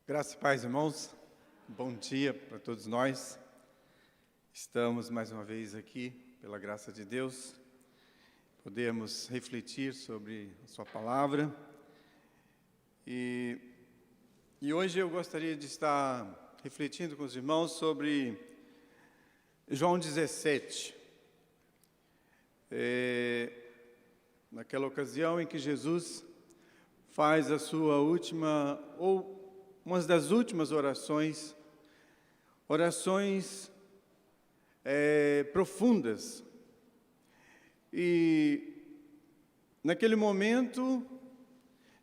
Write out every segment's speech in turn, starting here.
Graça e paz, irmãos. Bom dia para todos nós. Estamos mais uma vez aqui, pela graça de Deus. Podemos refletir sobre a sua palavra. E hoje eu gostaria de estar refletindo com os irmãos sobre João 17. Naquela ocasião em que Jesus faz a sua última, ou uma das últimas orações profundas. E naquele momento,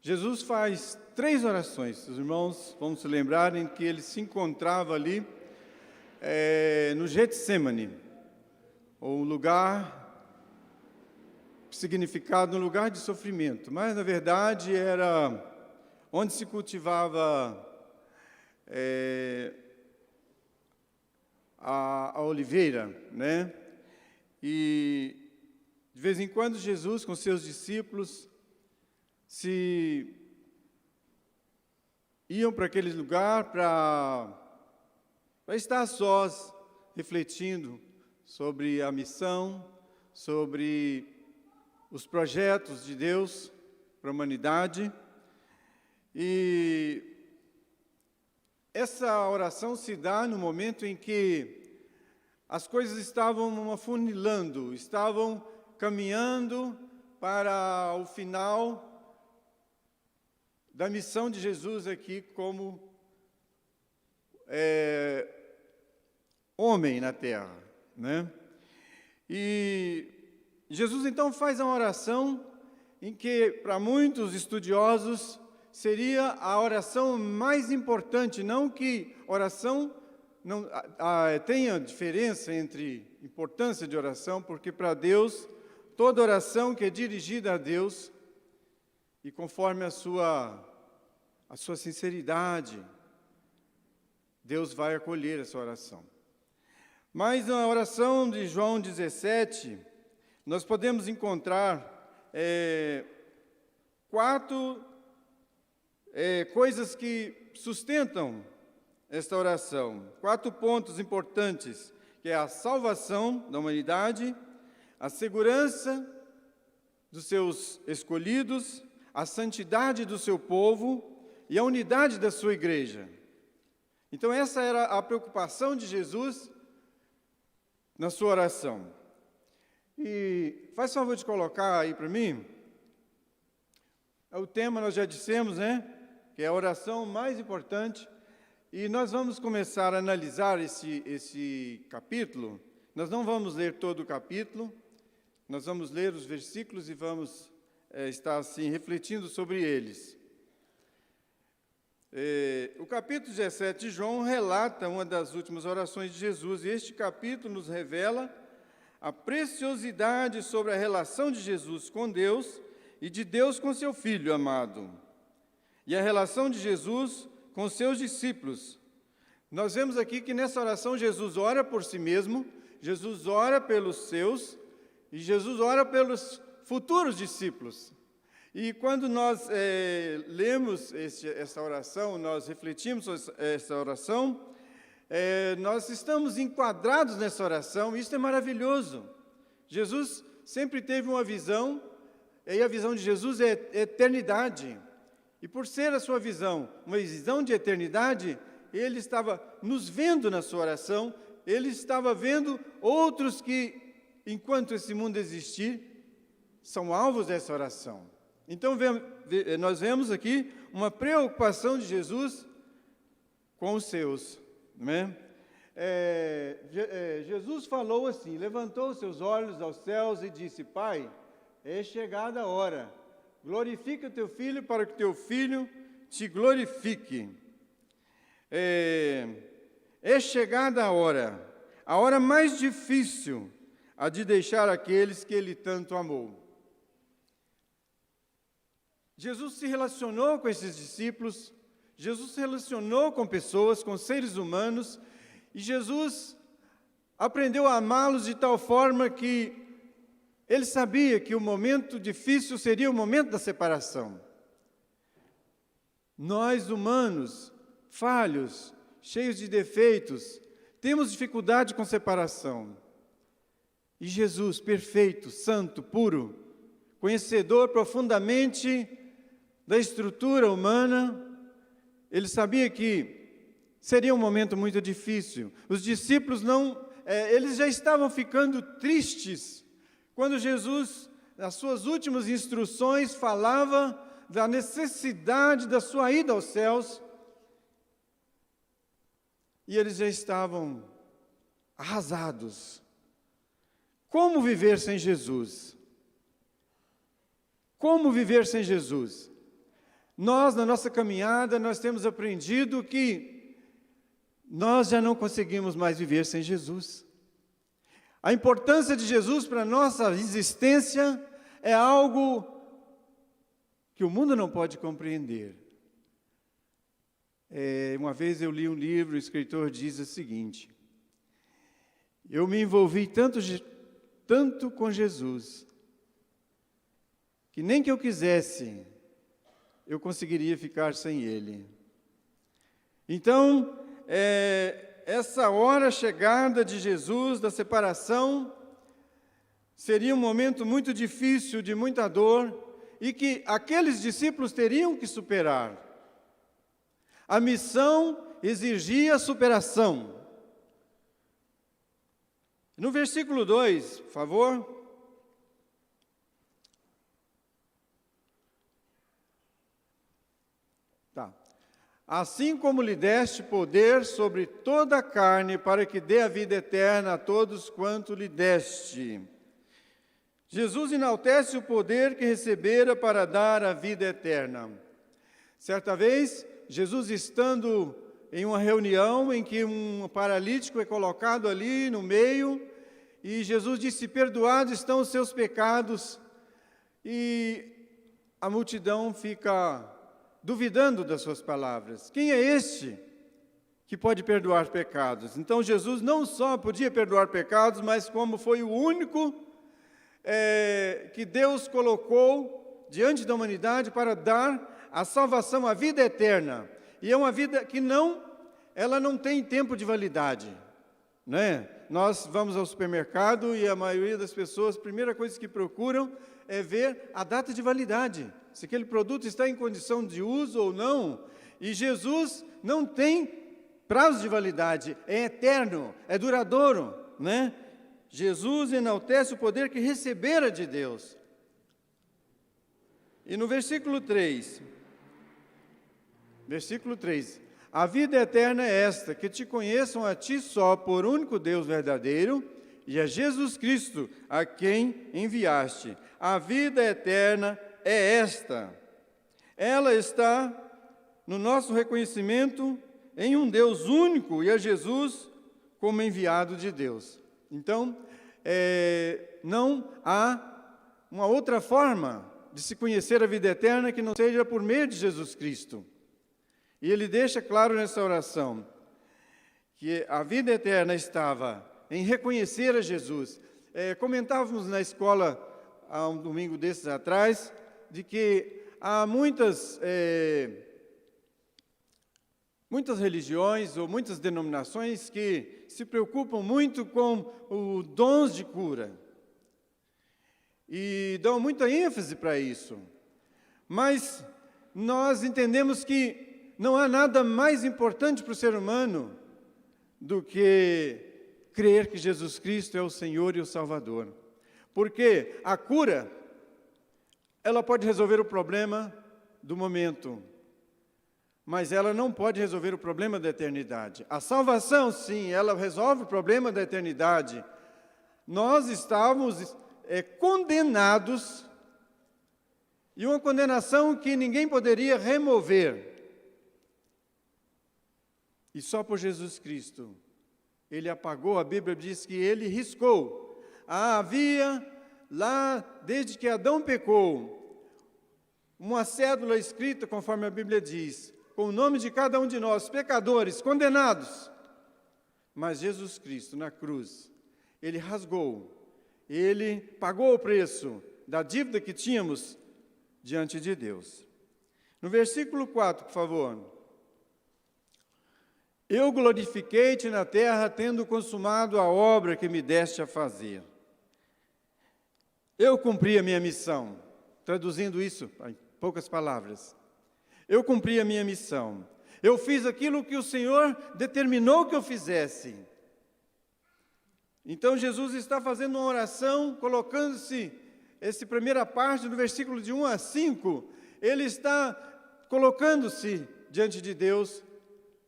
Jesus faz 3 orações. Os irmãos vão se lembrarem que ele se encontrava ali no Getsemane, ou lugar significado um lugar de sofrimento, mas na verdade era onde se cultivava a oliveira, né? E de vez em quando Jesus com seus discípulos se iam para aquele lugar para estar a sós, refletindo sobre a missão, sobre os projetos de Deus para a humanidade. E essa oração se dá no momento em que as coisas estavam afunilando, estavam caminhando para o final da missão de Jesus aqui como homem na terra, né? E Jesus então faz uma oração em que, para muitos estudiosos, seria a oração mais importante. Não que oração não tenha diferença entre importância de oração, porque para Deus, toda oração que é dirigida a Deus, e conforme a sua sinceridade, Deus vai acolher essa oração. Mas na oração de João 17, nós podemos encontrar 4 coisas que sustentam esta oração. 4 pontos importantes, que é a salvação da humanidade, a segurança dos seus escolhidos, a santidade do seu povo e a unidade da sua igreja. Então essa era a preocupação de Jesus na sua oração. E faz favor de colocar aí para mim, o tema nós já dissemos, né? Que é a oração mais importante. E nós vamos começar a analisar esse capítulo. Nós não vamos ler todo o capítulo, nós vamos ler os versículos e vamos estar assim refletindo sobre eles. O capítulo 17 de João relata uma das últimas orações de Jesus, e este capítulo nos revela a preciosidade sobre a relação de Jesus com Deus e de Deus com seu Filho amado, e a relação de Jesus com seus discípulos. Nós vemos aqui que nessa oração Jesus ora por si mesmo, Jesus ora pelos seus, e Jesus ora pelos futuros discípulos. E quando nós lemos essa oração, nós refletimos sobre essa oração, nós estamos enquadrados nessa oração, e isso é maravilhoso. Jesus sempre teve uma visão, e a visão de Jesus é eternidade. E por ser a sua visão, uma visão de eternidade, ele estava nos vendo na sua oração, ele estava vendo outros que, enquanto esse mundo existir, são alvos dessa oração. Então, nós vemos aqui uma preocupação de Jesus com os seus, não é? Jesus falou assim, levantou os seus olhos aos céus e disse: Pai, é chegada a hora, glorifica o teu Filho para que o teu Filho te glorifique. É chegada a hora mais difícil, a de deixar aqueles que ele tanto amou. Jesus se relacionou com esses discípulos, Jesus se relacionou com pessoas, com seres humanos, e Jesus aprendeu a amá-los de tal forma que ele sabia que o momento difícil seria o momento da separação. Nós, humanos, falhos, cheios de defeitos, temos dificuldade com separação. E Jesus, perfeito, santo, puro, conhecedor profundamente da estrutura humana, ele sabia que seria um momento muito difícil. Os discípulos eles já estavam ficando tristes quando Jesus, nas suas últimas instruções, falava da necessidade da sua ida aos céus. E eles já estavam arrasados. Como viver sem Jesus? Como viver sem Jesus? Nós, na nossa caminhada, nós temos aprendido que nós já não conseguimos mais viver sem Jesus. A importância de Jesus para a nossa existência é algo que o mundo não pode compreender. Uma vez eu li um livro, o escritor diz o seguinte: eu me envolvi tanto com Jesus, que nem que eu quisesse, eu conseguiria ficar sem Ele. Então, essa hora chegada de Jesus, da separação, seria um momento muito difícil, de muita dor, e que aqueles discípulos teriam que superar. A missão exigia superação. No versículo 2, por favor. Assim como lhe deste poder sobre toda a carne, para que dê a vida eterna a todos quanto lhe deste. Jesus enaltece o poder que recebera para dar a vida eterna. Certa vez, Jesus estando em uma reunião em que um paralítico é colocado ali no meio, e Jesus disse: perdoados estão os seus pecados, e a multidão fica duvidando das suas palavras. Quem é este que pode perdoar pecados? Então Jesus não só podia perdoar pecados, mas como foi o único que Deus colocou diante da humanidade para dar a salvação, a vida eterna. E é uma vida que ela não tem tempo de validade, né? Nós vamos ao supermercado e a maioria das pessoas, a primeira coisa que procuram é ver a data de validade, se aquele produto está em condição de uso ou não. E Jesus não tem prazo de validade, é eterno, é duradouro, né? Jesus enaltece o poder que recebera de Deus. E no versículo 3, a vida eterna é esta, que te conheçam a ti só, por único Deus verdadeiro, e a Jesus Cristo, a quem enviaste. A vida eterna é esta. Ela está no nosso reconhecimento em um Deus único e a Jesus como enviado de Deus. Então, não há uma outra forma de se conhecer a vida eterna que não seja por meio de Jesus Cristo. E ele deixa claro nessa oração que a vida eterna estava em reconhecer a Jesus. Comentávamos na escola, há um domingo desses atrás, de que há muitas religiões ou muitas denominações que se preocupam muito com os dons de cura e dão muita ênfase para isso. Mas nós entendemos que não há nada mais importante para o ser humano do que crer que Jesus Cristo é o Senhor e o Salvador. Porque a cura, ela pode resolver o problema do momento, mas ela não pode resolver o problema da eternidade. A salvação, sim, ela resolve o problema da eternidade. Nós estávamos condenados, e uma condenação que ninguém poderia remover. E só por Jesus Cristo, Ele apagou, a Bíblia diz que Ele riscou. Havia lá, desde que Adão pecou, uma cédula escrita, conforme a Bíblia diz, com o nome de cada um de nós, pecadores, condenados. Mas Jesus Cristo, na cruz, Ele rasgou, Ele pagou o preço da dívida que tínhamos diante de Deus. No versículo 4, por favor. Eu glorifiquei-te na terra, tendo consumado a obra que me deste a fazer. Eu cumpri a minha missão. Traduzindo isso em poucas palavras. Eu cumpri a minha missão. Eu fiz aquilo que o Senhor determinou que eu fizesse. Então Jesus está fazendo uma oração, colocando-se, essa primeira parte do versículo de 1 a 5, ele está colocando-se diante de Deus,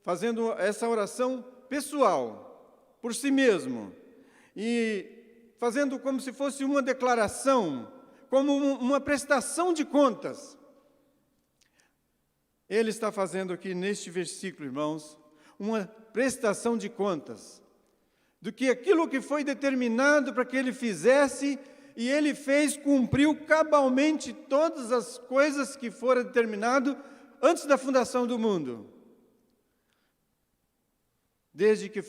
fazendo essa oração pessoal, por si mesmo, e fazendo como se fosse uma declaração, como uma prestação de contas. Ele está fazendo aqui neste versículo, irmãos, uma prestação de contas, do que aquilo que foi determinado para que ele fizesse, e ele fez, cumpriu cabalmente todas as coisas que foram determinado antes da fundação do mundo. Desde que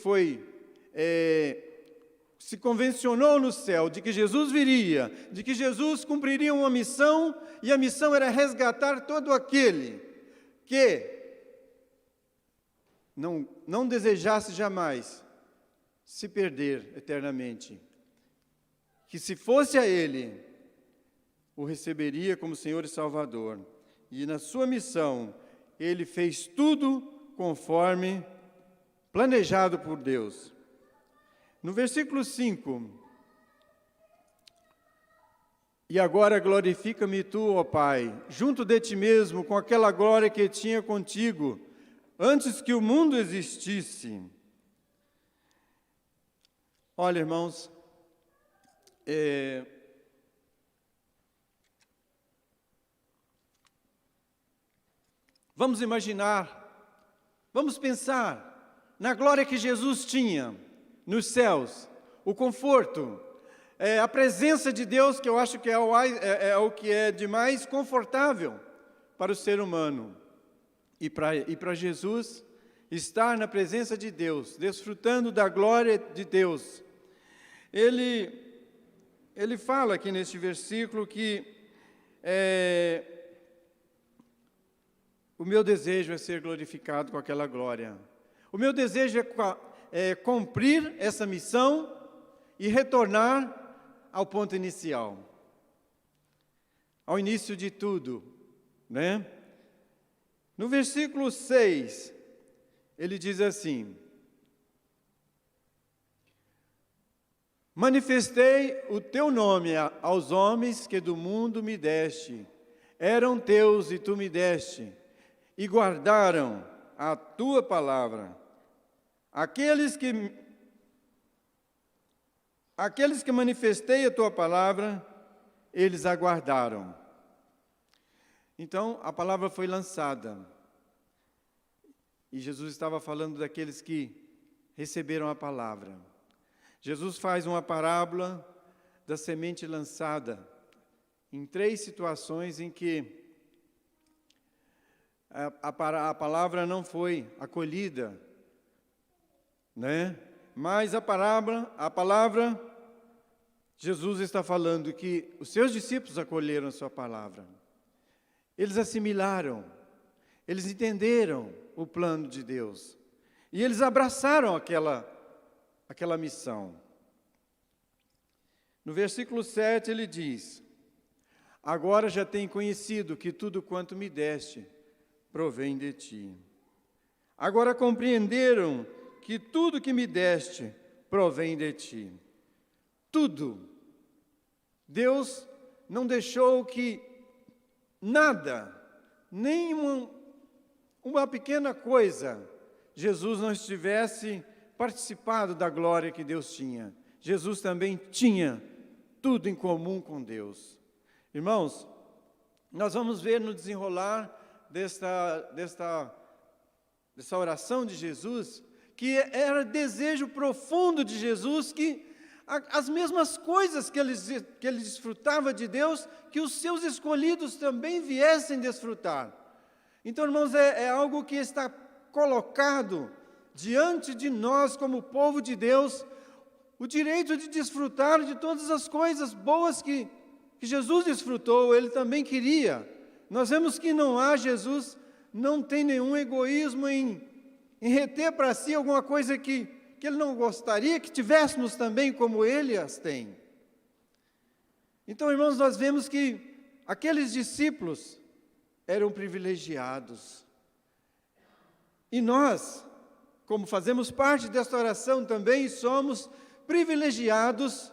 se convencionou no céu de que Jesus viria, de que Jesus cumpriria uma missão, e a missão era resgatar todo aquele que não desejasse jamais se perder eternamente. Que se fosse a Ele, o receberia como Senhor e Salvador. E na sua missão, Ele fez tudo conforme planejado por Deus. No versículo 5, e agora glorifica-me tu, ó Pai, junto de ti mesmo, com aquela glória que tinha contigo, antes que o mundo existisse. Olha, irmãos, vamos imaginar, vamos pensar na glória que Jesus tinha nos céus, o conforto, a presença de Deus, que eu acho que é o que é de mais confortável para o ser humano. E para Jesus, estar na presença de Deus, desfrutando da glória de Deus. Ele fala aqui neste versículo que o meu desejo é ser glorificado com aquela glória. O meu desejo é cumprir essa missão e retornar ao ponto inicial, ao início de tudo, né? No versículo 6, ele diz assim: manifestei o teu nome aos homens que do mundo me deste, eram teus e tu me deste, e guardaram a tua palavra. Aqueles que manifestei a tua palavra, eles aguardaram. Então, a palavra foi lançada. E Jesus estava falando daqueles que receberam a palavra. Jesus faz uma parábola da semente lançada em 3 situações em que a palavra não foi acolhida, né? Mas a palavra, Jesus está falando que os seus discípulos acolheram a sua palavra. Eles assimilaram, eles entenderam o plano de Deus. E eles abraçaram aquela missão. No versículo 7 ele diz: agora já tenho conhecido que tudo quanto me deste provém de ti. Agora compreenderam que tudo que me deste provém de ti. Tudo. Deus não deixou que nada, nem uma pequena coisa, Jesus não estivesse participado da glória que Deus tinha. Jesus também tinha tudo em comum com Deus. Irmãos, nós vamos ver no desenrolar desta oração de Jesus, que era desejo profundo de Jesus que as mesmas coisas que ele desfrutava de Deus, que os seus escolhidos também viessem desfrutar. Então, irmãos, é algo que está colocado diante de nós como povo de Deus, o direito de desfrutar de todas as coisas boas que Jesus desfrutou, ele também queria. Nós vemos que Jesus não tem nenhum egoísmo em em reter para si alguma coisa que ele não gostaria que tivéssemos também como ele as tem. Então, irmãos, nós vemos que aqueles discípulos eram privilegiados. E nós, como fazemos parte desta oração também, somos privilegiados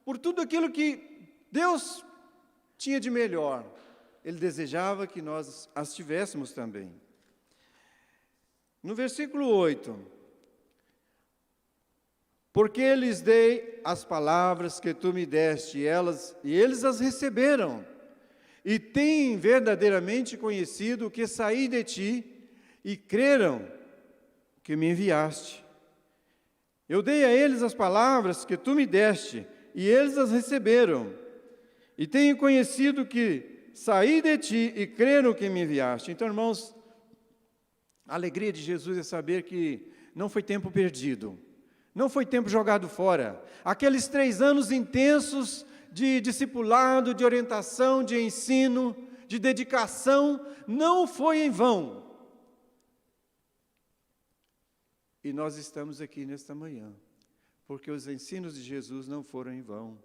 por tudo aquilo que Deus tinha de melhor. Ele desejava que nós as tivéssemos também. No versículo 8, porque lhes dei as palavras que tu me deste, e eles as receberam, e têm verdadeiramente conhecido o que saí de ti, e creram que me enviaste. Eu dei a eles as palavras que tu me deste, e eles as receberam, e têm conhecido que saí de ti, e creram que me enviaste. Então, irmãos, a alegria de Jesus é saber que não foi tempo perdido, não foi tempo jogado fora. Aqueles 3 anos intensos de discipulado, de orientação, de ensino, de dedicação, não foi em vão. E nós estamos aqui nesta manhã, porque os ensinos de Jesus não foram em vão.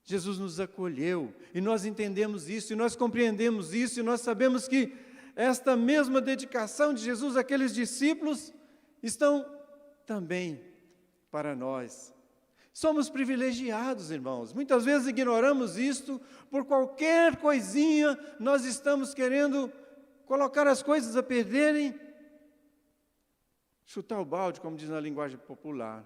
Jesus nos acolheu, e nós entendemos isso, e nós compreendemos isso, e nós sabemos que esta mesma dedicação de Jesus àqueles discípulos estão também para nós. Somos privilegiados, irmãos. Muitas vezes ignoramos isto, por qualquer coisinha nós estamos querendo colocar as coisas a perderem, chutar o balde, como diz na linguagem popular.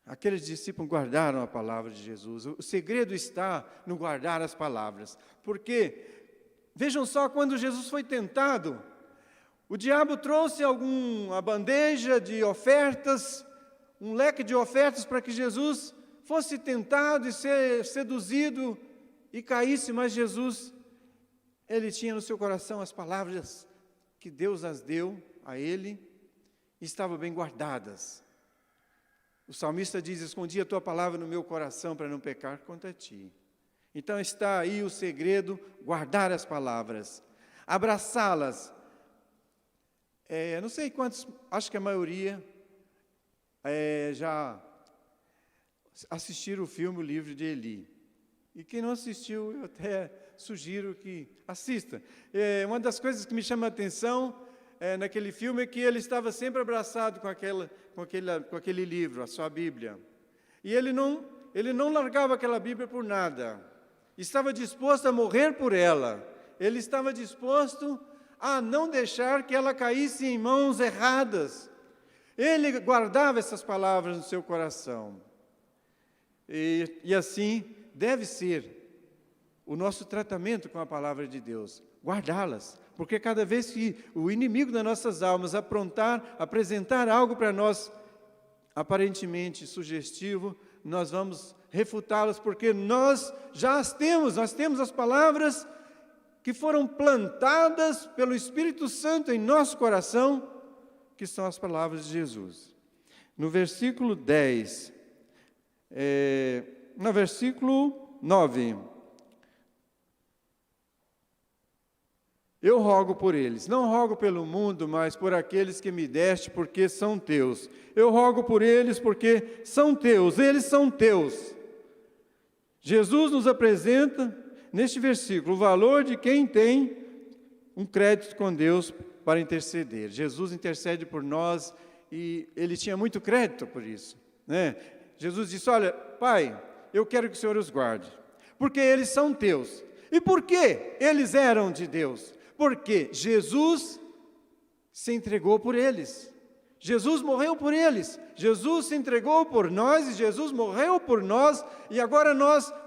Aqueles discípulos guardaram a palavra de Jesus. O segredo está no guardar as palavras. Porque, vejam só, quando Jesus foi tentado, o diabo trouxe uma bandeja de ofertas, um leque de ofertas para que Jesus fosse tentado e ser seduzido e caísse, mas Jesus, ele tinha no seu coração as palavras que Deus as deu a ele, e estavam bem guardadas. O salmista diz: escondi a tua palavra no meu coração para não pecar contra ti. Então está aí o segredo, guardar as palavras, abraçá-las. Não sei quantos, acho que a maioria já assistiram o filme O Livro de Eli. E quem não assistiu, eu até sugiro que assista. Uma das coisas que me chama a atenção naquele filme é que ele estava sempre abraçado com aquele livro, a sua Bíblia. E ele não largava aquela Bíblia por nada. Estava disposto a morrer por ela. Ele estava disposto a não deixar que ela caísse em mãos erradas. Ele guardava essas palavras no seu coração. E assim deve ser o nosso tratamento com a palavra de Deus, guardá-las. Porque cada vez que o inimigo das nossas almas apresentar algo para nós aparentemente sugestivo, nós vamos refutá-las, porque nós já as temos, nós temos as palavras que foram plantadas pelo Espírito Santo em nosso coração, que são as palavras de Jesus. No versículo 10, no versículo 9, eu rogo por eles, não rogo pelo mundo, mas por aqueles que me deste, porque são teus. Eu rogo por eles, porque são teus, eles são teus. Jesus nos apresenta, neste versículo, o valor de quem tem um crédito com Deus para interceder. Jesus intercede por nós e ele tinha muito crédito por isso, né? Jesus disse: olha, Pai, eu quero que o Senhor os guarde, porque eles são teus. E por que eles eram de Deus? Porque Jesus se entregou por eles. Jesus morreu por eles. Jesus se entregou por nós e Jesus morreu por nós. E agora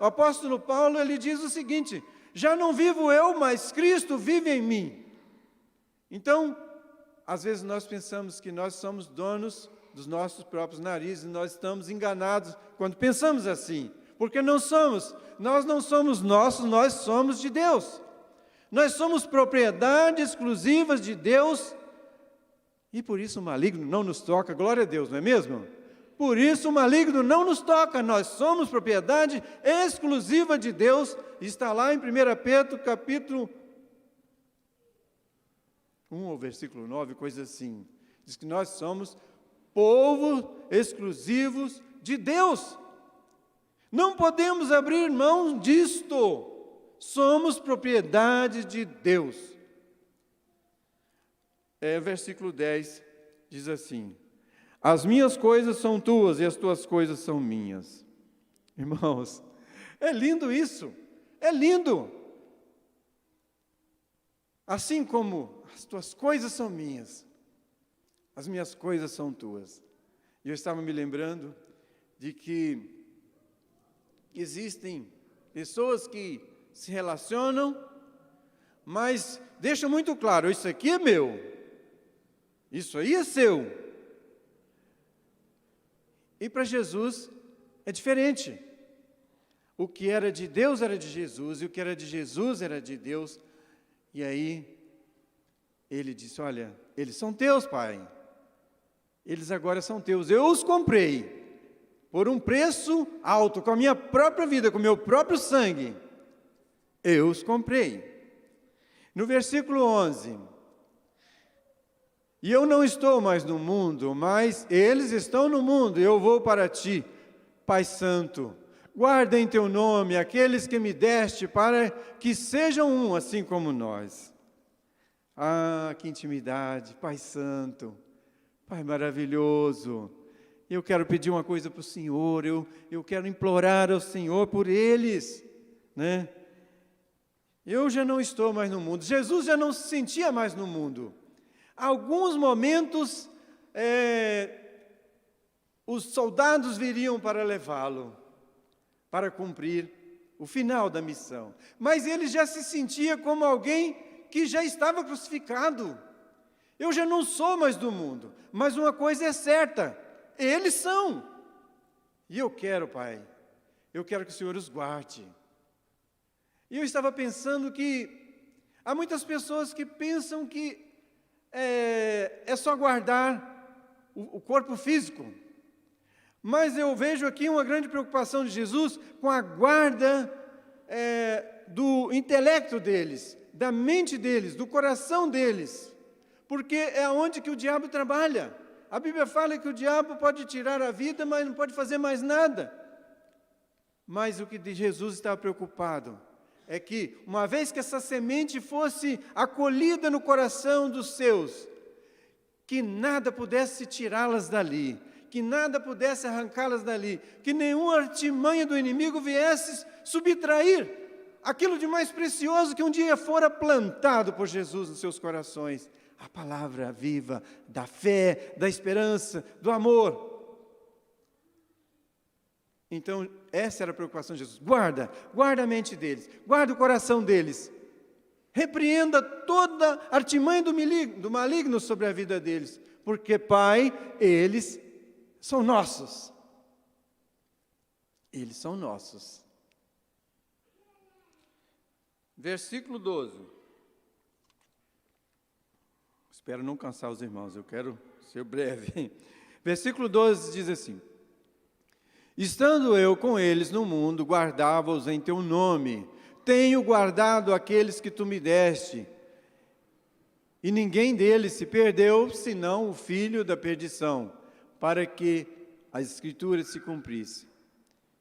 o apóstolo Paulo, ele diz o seguinte: já não vivo eu, mas Cristo vive em mim. Então, às vezes nós pensamos que nós somos donos dos nossos próprios narizes, e nós estamos enganados quando pensamos assim, porque não somos. Nós não somos nossos, nós somos de Deus. Nós somos propriedade exclusivas de Deus, e por isso o maligno não nos toca. Glória a Deus, não é mesmo? Por isso o maligno não nos toca, nós somos propriedade exclusiva de Deus. Está lá em 1 Pedro, 1 ou versículo 9, coisa assim. Diz que nós somos povo exclusivos de Deus. Não podemos abrir mão disto. Somos propriedade de Deus. Versículo 10 diz assim: as minhas coisas são tuas e as tuas coisas são minhas. Irmãos, é lindo isso, é lindo. Assim como as tuas coisas são minhas, as minhas coisas são tuas. E eu estava me lembrando de que existem pessoas que se relacionam, mas deixam muito claro: isso aqui é meu, isso aí é seu. E para Jesus é diferente. O que era de Deus era de Jesus, e o que era de Jesus era de Deus. E aí, ele disse: olha, eles são teus, Pai. Eles agora são teus. Eu os comprei por um preço alto, com a minha própria vida, com o meu próprio sangue. Eu os comprei. No versículo 11: e eu não estou mais no mundo, mas eles estão no mundo, e eu vou para ti, Pai Santo. Guarda em teu nome aqueles que me deste, para que sejam um, assim como nós. Ah, que intimidade, Pai Santo, Pai maravilhoso. Eu quero pedir uma coisa para o Senhor, eu quero implorar ao Senhor por eles, né? Eu já não estou mais no mundo, Jesus já não se sentia mais no mundo. Alguns momentos, os soldados viriam para levá-lo, para cumprir o final da missão. Mas ele já se sentia como alguém que já estava crucificado. Eu já não sou mais do mundo, mas uma coisa é certa: eles são. E eu quero, Pai, eu quero que o Senhor os guarde. E eu estava pensando que há muitas pessoas que pensam que é só guardar o corpo físico. Mas eu vejo aqui uma grande preocupação de Jesus com a guarda do intelecto deles, da mente deles, do coração deles, porque é onde que o diabo trabalha. A Bíblia fala que o diabo pode tirar a vida, mas não pode fazer mais nada. Mas o que Jesus estava preocupado é que, uma vez que essa semente fosse acolhida no coração dos seus, que nada pudesse tirá-las dali, que nada pudesse arrancá-las dali, que nenhuma artimanha do inimigo viesse subtrair aquilo de mais precioso que um dia fora plantado por Jesus nos seus corações: a palavra viva da fé, da esperança, do amor. Então, essa era a preocupação de Jesus. Guarda a mente deles, guarda o coração deles, repreenda toda artimanha do maligno sobre a vida deles, porque, Pai, eles são nossos. Eles são nossos. Versículo 12. Espero não cansar os irmãos, eu quero ser breve. Versículo 12 diz assim: estando eu com eles no mundo, guardava-os em teu nome. Tenho guardado aqueles que tu me deste, e ninguém deles se perdeu, senão o filho da perdição, para que as Escrituras se cumprissem.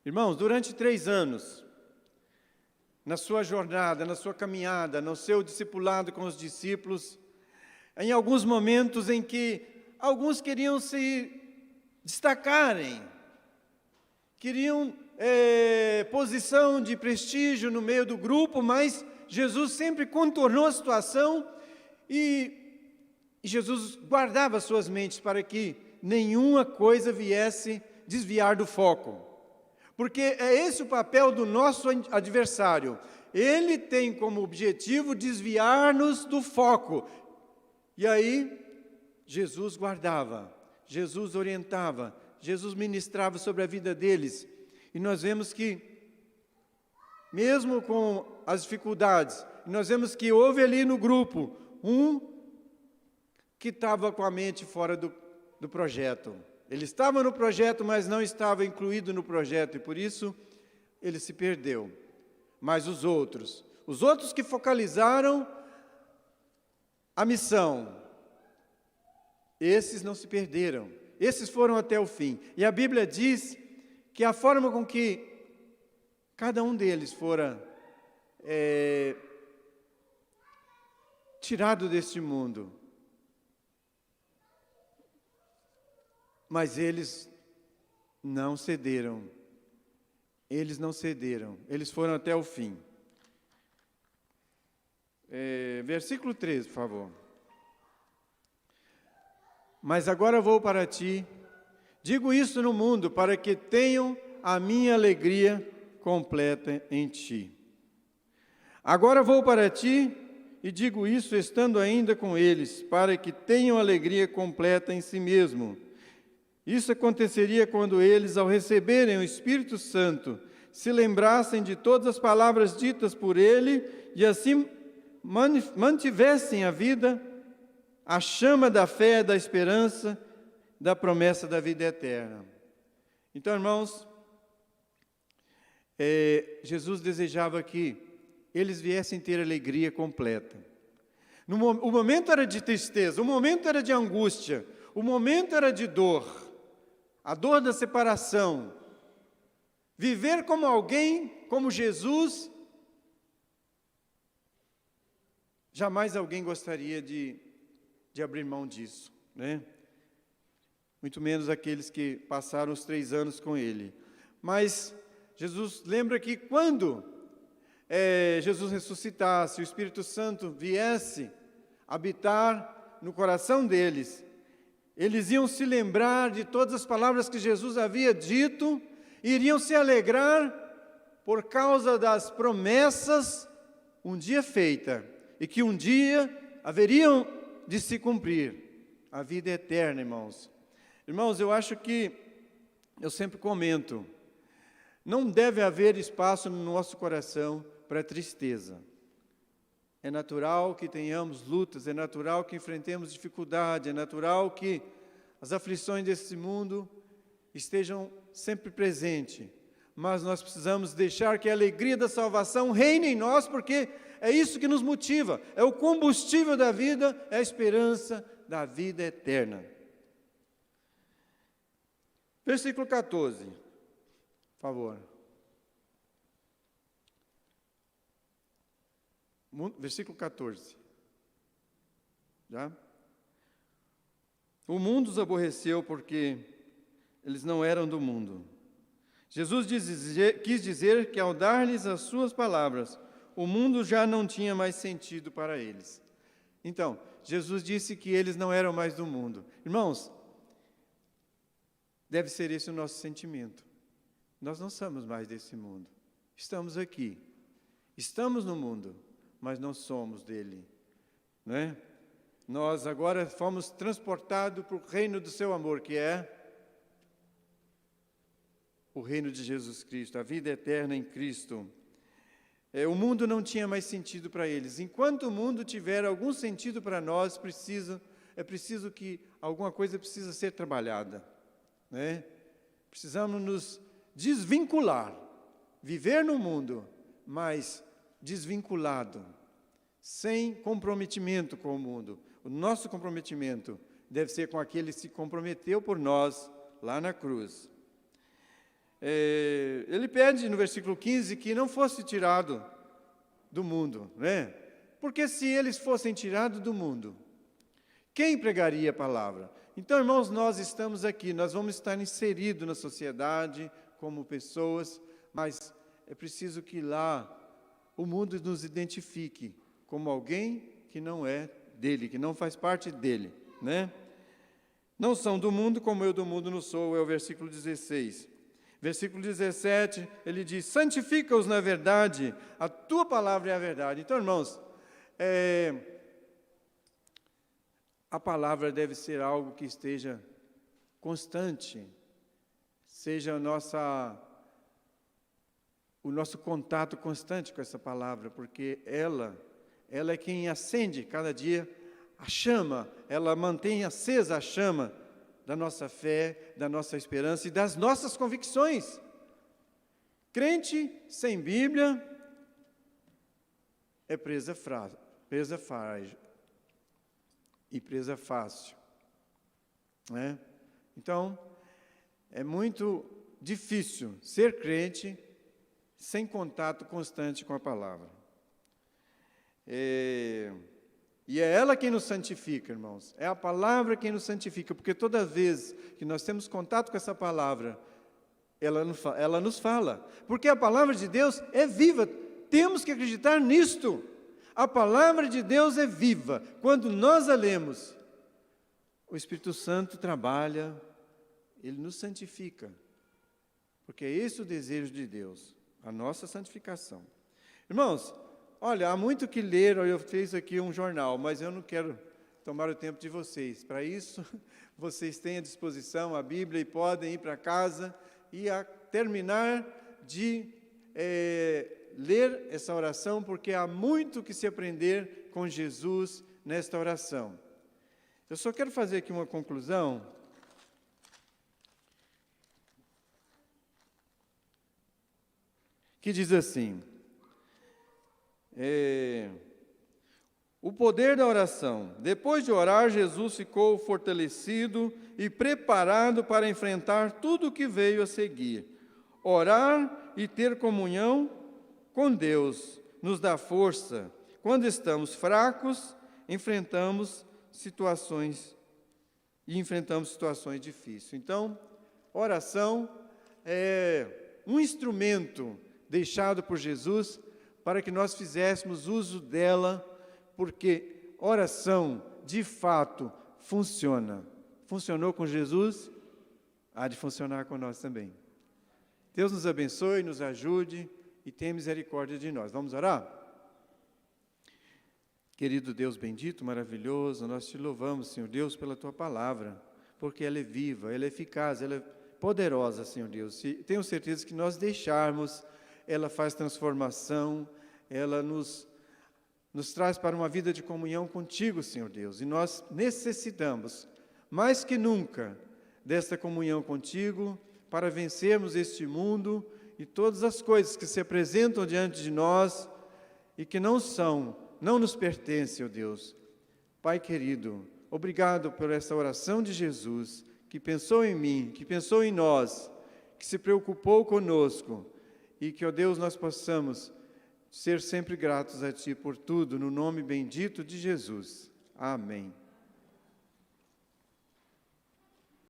Irmãos, durante 3 anos, na sua jornada, na sua caminhada, no seu discipulado com os discípulos, em alguns momentos em que alguns queriam se destacarem, queriam posição de prestígio no meio do grupo, mas Jesus sempre contornou a situação e Jesus guardava suas mentes para que nenhuma coisa viesse desviar do foco. Porque é esse o papel do nosso adversário. Ele tem como objetivo desviar-nos do foco. E aí, Jesus guardava, Jesus orientava, Jesus ministrava sobre a vida deles. E nós vemos que, mesmo com as dificuldades, nós vemos que houve ali no grupo um que estava com a mente fora do projeto. Ele estava no projeto, mas não estava incluído no projeto, e por isso ele se perdeu. Mas os outros que focalizaram a missão. Esses não se perderam, esses foram até o fim. E a Bíblia diz que a forma com que cada um deles fora tirado deste mundo, mas eles não cederam, eles foram até o fim. Versículo 13, por favor. Mas agora vou para ti, digo isso no mundo, para que tenham a minha alegria completa em ti. Agora vou para ti, e digo isso estando ainda com eles, para que tenham alegria completa em si mesmo. Isso aconteceria quando eles, ao receberem o Espírito Santo, se lembrassem de todas as palavras ditas por ele, e assim mantivessem a vida, a chama da fé, da esperança, da promessa da vida eterna. Então, irmãos, Jesus desejava que eles viessem ter alegria completa. O momento era de tristeza, o momento era de angústia, o momento era de dor, a dor da separação. Viver como alguém, como Jesus, jamais alguém gostaria de abrir mão disso, né? Muito menos aqueles que passaram os 3 anos com Ele. Mas Jesus lembra que quando Jesus ressuscitasse, o Espírito Santo viesse habitar no coração deles, eles iam se lembrar de todas as palavras que Jesus havia dito, e iriam se alegrar por causa das promessas um dia feitas, e que um dia haveriam de se cumprir, a vida eterna, irmãos. Irmãos, eu acho que, eu sempre comento, não deve haver espaço no nosso coração para tristeza. É natural que tenhamos lutas, é natural que enfrentemos dificuldade, é natural que as aflições desse mundo estejam sempre presentes. Mas nós precisamos deixar que a alegria da salvação reine em nós, porque é isso que nos motiva, é o combustível da vida, é a esperança da vida eterna. Versículo 14, por favor. Versículo 14. Já? O mundo os aborreceu porque eles não eram do mundo. Jesus quis dizer que ao dar-lhes as suas palavras, o mundo já não tinha mais sentido para eles. Então, Jesus disse que eles não eram mais do mundo. Irmãos, deve ser esse o nosso sentimento. Nós não somos mais desse mundo. Estamos aqui. Estamos no mundo, mas não somos dele. Não é? Nós agora fomos transportados para o reino do seu amor, que é o reino de Jesus Cristo, a vida eterna em Cristo. O mundo não tinha mais sentido para eles. Enquanto o mundo tiver algum sentido para nós, é preciso que alguma coisa precisa ser trabalhada, né? Precisamos nos desvincular, viver no mundo, mas desvinculado, sem comprometimento com o mundo. O nosso comprometimento deve ser com aquele que se comprometeu por nós lá na cruz. Ele pede no versículo 15 que não fosse tirado do mundo, né? Porque se eles fossem tirados do mundo, quem pregaria a palavra? Então, irmãos, nós estamos aqui, nós vamos estar inseridos na sociedade como pessoas, mas é preciso que lá o mundo nos identifique como alguém que não é dele, que não faz parte dele, né? Não são do mundo como eu do mundo não sou, é o versículo 16. Versículo 17, ele diz, santifica-os na verdade, a tua palavra é a verdade. Então, irmãos, a palavra deve ser algo que esteja constante, seja o nosso contato constante com essa palavra, porque ela é quem acende cada dia a chama, ela mantém acesa a chama da nossa fé, da nossa esperança e das nossas convicções. Crente sem Bíblia é presa frágil. e presa fácil, né? Então, é muito difícil ser crente sem contato constante com a palavra. E é ela quem nos santifica, irmãos. É a palavra quem nos santifica, porque toda vez que nós temos contato com essa palavra, ela nos fala. Porque a palavra de Deus é viva. Temos que acreditar nisto. A palavra de Deus é viva. Quando nós a lemos, o Espírito Santo trabalha, ele nos santifica. Porque é esse o desejo de Deus, a nossa santificação. Irmãos, olha, há muito que ler. Eu fiz aqui um jornal, mas eu não quero tomar o tempo de vocês. Para isso, vocês têm à disposição a Bíblia e podem ir para casa e terminar de ler essa oração, porque há muito que se aprender com Jesus nesta oração. Eu só quero fazer aqui uma conclusão. Que diz assim: o poder da oração. Depois de orar, Jesus ficou fortalecido e preparado para enfrentar tudo o que veio a seguir. Orar e ter comunhão com Deus nos dá força. Quando estamos fracos, enfrentamos situações difíceis. Então, oração é um instrumento deixado por Jesus para que nós fizéssemos uso dela, porque oração, de fato, funciona. Funcionou com Jesus, há de funcionar com nós também. Deus nos abençoe, nos ajude e tenha misericórdia de nós. Vamos orar? Querido Deus bendito, maravilhoso, nós te louvamos, Senhor Deus, pela Tua palavra, porque ela é viva, ela é eficaz, ela é poderosa, Senhor Deus. E tenho certeza que nós deixarmos, ela faz transformação, ela nos traz para uma vida de comunhão contigo, Senhor Deus. E nós necessitamos, mais que nunca, desta comunhão contigo, para vencermos este mundo e todas as coisas que se apresentam diante de nós e que não nos pertencem, ó Deus. Pai querido, obrigado por essa oração de Jesus, que pensou em mim, que pensou em nós, que se preocupou conosco, e que, ó Deus, nós possamos ser sempre gratos a Ti por tudo, no nome bendito de Jesus. Amém.